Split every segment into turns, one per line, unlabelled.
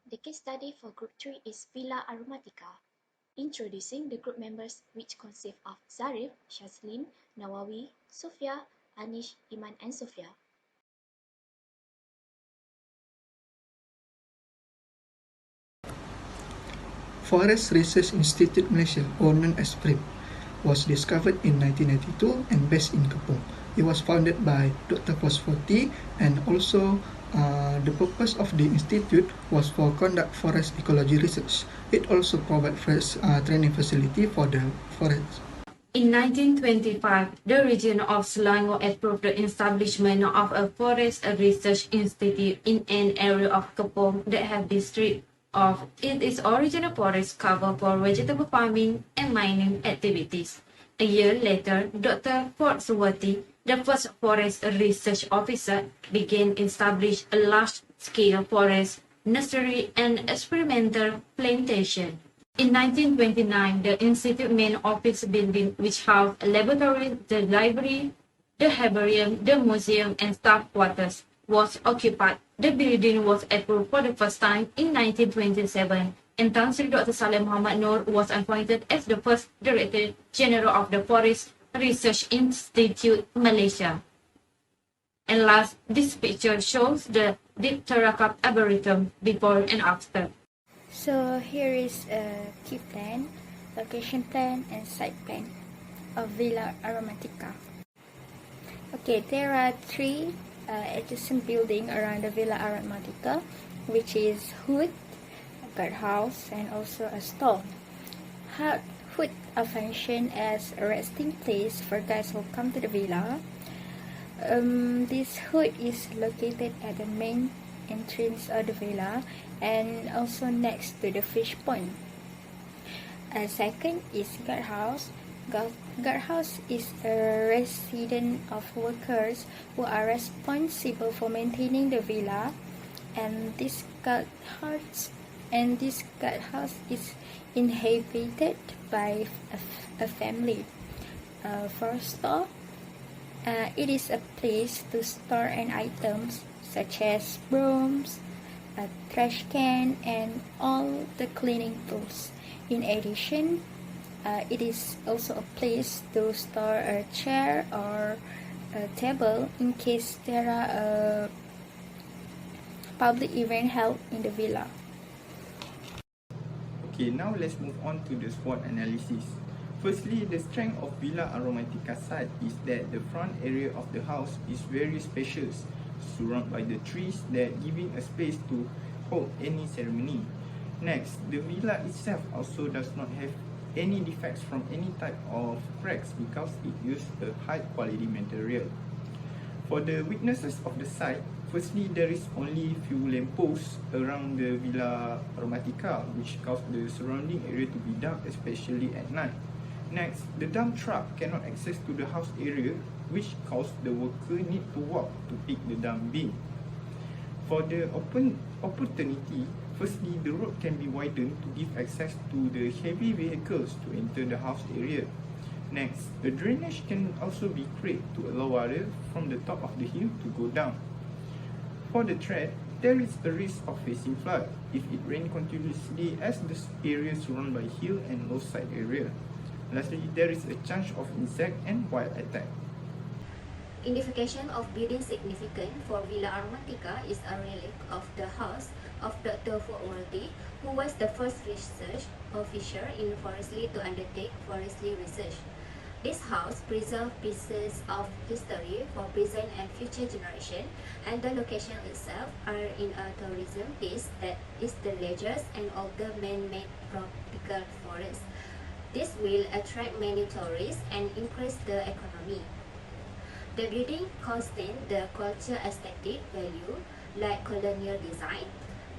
The case study for Group 3 is Villa Aromatica. Introducing the group members, which consist of Zarif, Shazlin, Nawawi, Sofia, Anish, Iman and Sofia.
Forest Research Institute Malaysia, or known as FRIM, was discovered in 1992 and based in Kepong. It was founded by Dr. Fosforti, and also the purpose of the institute was for conduct forest ecology research. It also provides training facility for the forest.
In 1925, the region of Selangor approved the establishment of a forest research institute in an area of Kepong that had been stripped of its original forest cover for vegetable farming and mining activities. A year later, Dr. Fosforti, the first forest research officer, began to establish a large-scale forest nursery and experimental plantation. In 1929, the Institute main office building, which housed a laboratory, the library, the herbarium, the museum, and staff quarters, was occupied. The building was approved for the first time in 1927, and Tan Sri Dr. Saleh Muhammad Noor was appointed as the first Director General of the Forest Research Institute, Malaysia. And last, this picture shows the Dipterocarp arboretum before and after.
So here is a key plan, location plan and site plan of Villa Aromatica. Okay, there are three adjacent buildings around the Villa Aromatica, which is Hood, a guardhouse, and also a stall. Hood are functioned as a resting place for guests who come to the villa. This Hood is located at the main entrance of the villa and also next to the fish pond. Second is guardhouse. Guardhouse is a residence of workers who are responsible for maintaining the villa, and this guardhouse is inhabited by a family. For store, it is a place to store an items such as brooms, a trash can, and all the cleaning tools. In addition, it is also a place to store a chair or a table in case there are a public event held in the villa.
Okay, now let's move on to the SWOT analysis. Firstly, the strength of Villa Aromatica site is that the front area of the house is very spacious, surrounded by the trees that giving a space to hold any ceremony. Next, the villa itself also does not have any defects from any type of cracks because it used a high quality material. For the weaknesses of the site, firstly, there is only few lampposts around the Villa Aromatica, which cause the surrounding area to be dark, especially at night. Next, the dump truck cannot access to the house area, which cause the worker need to walk to pick the dump bin. For the open opportunity, firstly, the road can be widened to give access to the heavy vehicles to enter the house area. Next, the drainage can also be created to allow water from the top of the hill to go down. For the threat, there is a risk of facing flood if it rains continuously, as this area is surrounded by hill and low side area. Lastly, there is a chance of insect and wild attack.
Identification of building significant for Villa Aromatica is a relic of the house of Dr. Fosforti, who was the first research officer in forestry to undertake forestry research. This house preserves pieces of history for present and future generation, and the location itself are in a tourism place that is the largest and older man-made tropical forest. This will attract many tourists and increase the economy. The building contains the culture aesthetic value like colonial design.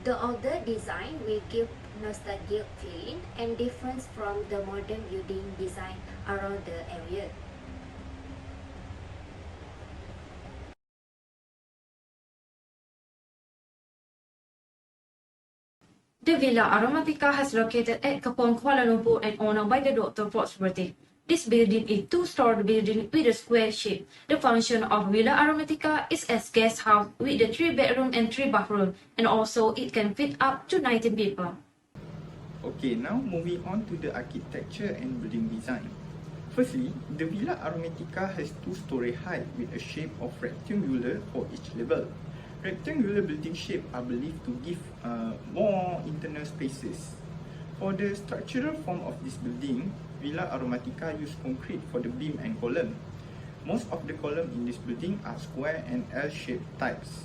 The older design will give nostalgic feeling and difference from the modern building design around the area.
The Villa Aromatica has located at Kepong, Kuala Lumpur and owned by the Dr. Fosforti. This building is two-story building with a square shape. The function of Villa Aromatica is as guest house with a 3-bedroom and 3-bathroom, and also it can fit up to 19 people.
Okay, now moving on to the architecture and building design. Firstly, the Villa Aromatica has 2-story height with a shape of rectangular for each level. Rectangular building shape are believed to give more internal spaces. For the structural form of this building, Villa Aromatica use concrete for the beam and column. Most of the columns in this building are square and L-shaped types.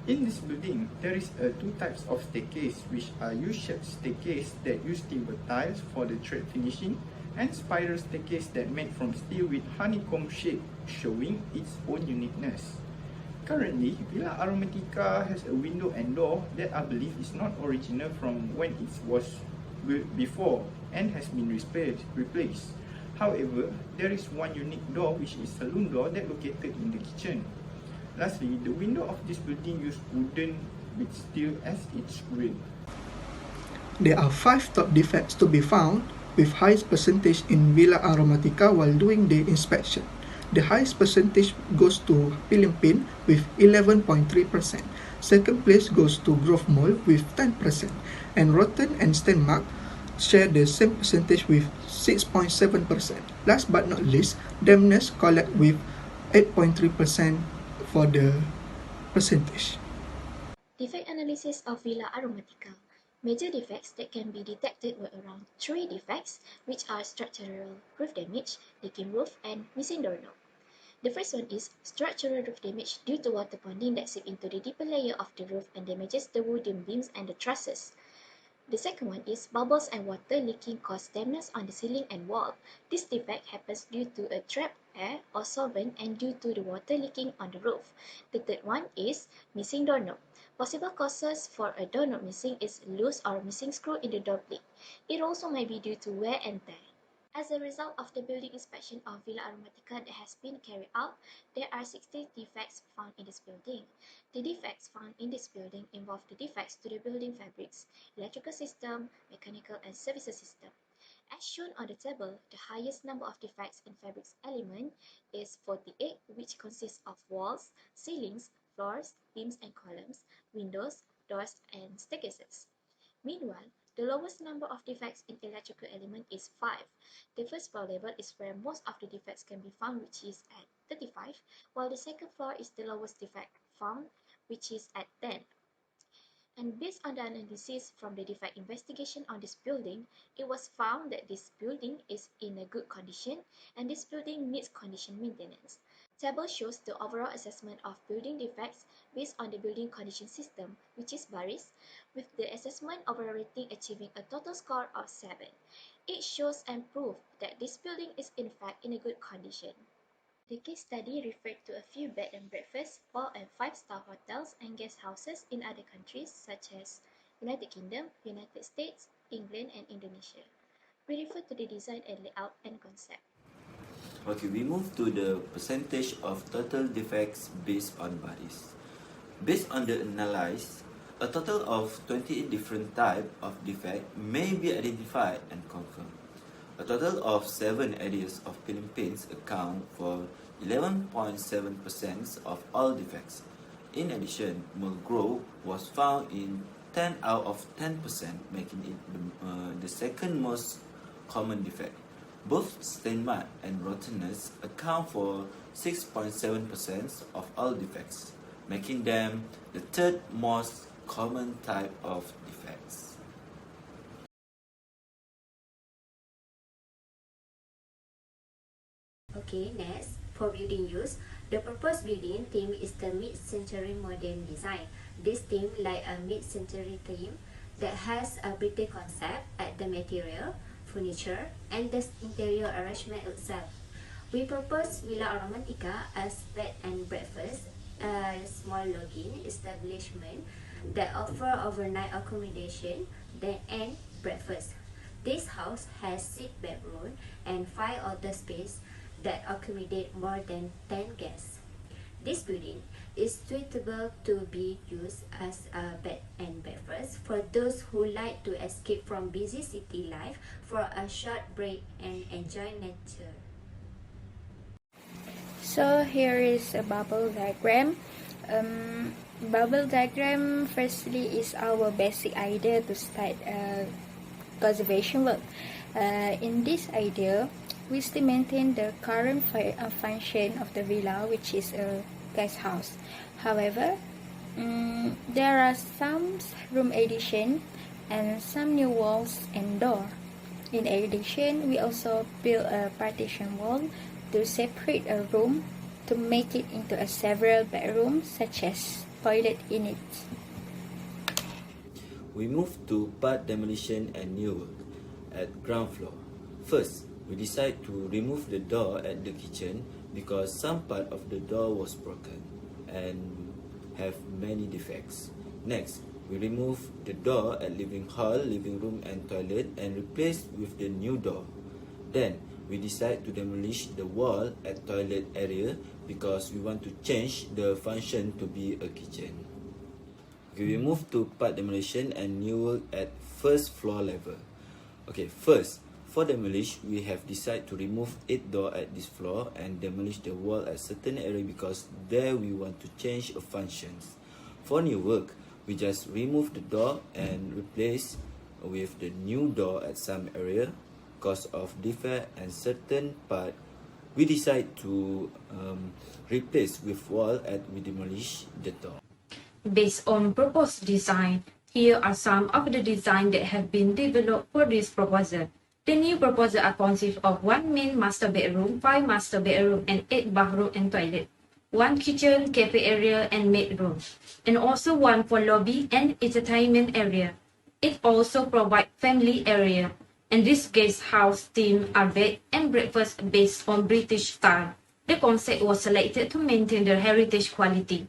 In this building, there is two types of staircase, which are U-shaped staircase that use timber tiles for the thread finishing, and spiral staircase that made from steel with honeycomb shape, showing its own uniqueness. Currently, Villa Aromatica has a window and door that I believe is not original from when it was built before and has been replaced. However, there is one unique door, which is saloon door that located in the kitchen. Lastly, the window of this building use wooden with steel as its grill.
There are 5 top defects to be found with highest percentage in Villa Aromatica while doing the inspection. The highest percentage goes to Pilimpin with 11.3%. Second place goes to Grove Mall with 10%. And Rotten and Stenmark share the same percentage with 6.7%. Last but not least, Damnus collect with 8.3% for the percentage.
Defect analysis of Villa Aromatica. Major defects that can be detected were around 3 defects, which are structural roof damage, leaking roof, and missing doorknob. The first one is structural roof damage due to water ponding that seep into the deeper layer of the roof and damages the wooden beams and the trusses. The second one is bubbles and water leaking cause dampness on the ceiling and wall. This defect happens due to a trapped air or solvent and due to the water leaking on the roof. The third one is missing doorknob. Possible causes for a doorknob missing is loose or missing screw in the door plate. It also may be due to wear and tear. As a result of the building inspection of Villa Aromatica that has been carried out, there are 60 defects found in this building. The defects found in this building involve the defects to the building fabrics, electrical system, mechanical and services system. As shown on the table, the highest number of defects in fabrics element is 48, which consists of walls, ceilings, floors, beams and columns, windows, doors and staircases. Meanwhile, the lowest number of defects in electrical element is 5. The first floor level is where most of the defects can be found, which is at 35, while the second floor is the lowest defect found, which is at 10. And based on the analysis from the defect investigation on this building, it was found that this building is in a good condition and this building needs condition maintenance. Table shows the overall assessment of building defects based on the building condition system, which is BARIS, with the assessment overall rating achieving a total score of 7. It shows and proves that this building is in fact in a good condition. The case study referred to a few bed and breakfast, 4- and 5-star hotels and guest houses in other countries such as United Kingdom, United States, England and Indonesia. We refer to the design and layout and concept.
Okay, we move to the percentage of total defects based on BARIS. Based on the analysis, a total of 28 different types of defect may be identified and confirmed. A total of 7 areas of Philippines account for 11.7% of all defects. In addition, mold growth was found in 10 out of 10%, making it the second most common defect. Both stain mark and rottenness account for 6.7% of all defects, making them the third most common type of defects.
Okay, next, for building use, the proposed building theme is the mid-century modern design. This theme like a mid-century theme that has a British concept at the material, furniture, and the interior arrangement itself. We propose Villa Aromatica as bed and breakfast, a small lodging establishment that offer overnight accommodation and breakfast. This house has 6 bedrooms and 5 outer space that accommodate more than 10 guests. This building is suitable to be used as a bed and breakfast for those who like to escape from busy city life for a short break and enjoy nature.
So here is a bubble diagram. Bubble diagram firstly is our basic idea to start conservation work. In this idea, we still maintain the current function of the villa, which is a guest house. However, there are some room addition and some new walls and door. In addition, we also built a partition wall to separate a room to make it into a several bedrooms such as toilet in it.
We moved to part demolition and new work at ground floor. First, we decided to remove the door at the kitchen because some part of the door was broken and have many defects. Next, we removed the door at living hall, living room and toilet and replaced with the new door. Then, we decided to demolish the wall at toilet area because we want to change the function to be a kitchen. We moved to part demolition and new work at first floor level. Okay, first, for demolish, we have decided to remove 8 doors at this floor and demolish the wall at certain area because there we want to change the functions. For new work, we just remove the door and replace with the new door at some area. Because of defect and certain part, we decide to replace with wall and we demolish the door.
Based on proposed design, here are some of the designs that have been developed for this proposal. The new proposal are consist of 1 main master bedroom, 5 master bedroom, and 8 bathroom and toilet, 1 kitchen, cafe area, and maid room, and also 1 for lobby and entertainment area. It also provides family area, and this guest house theme are bed and breakfast based on British style. The concept was selected to maintain the heritage quality.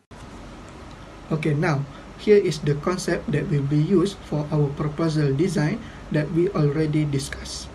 Okay, now here is the concept that will be used for our proposal design that we already discussed.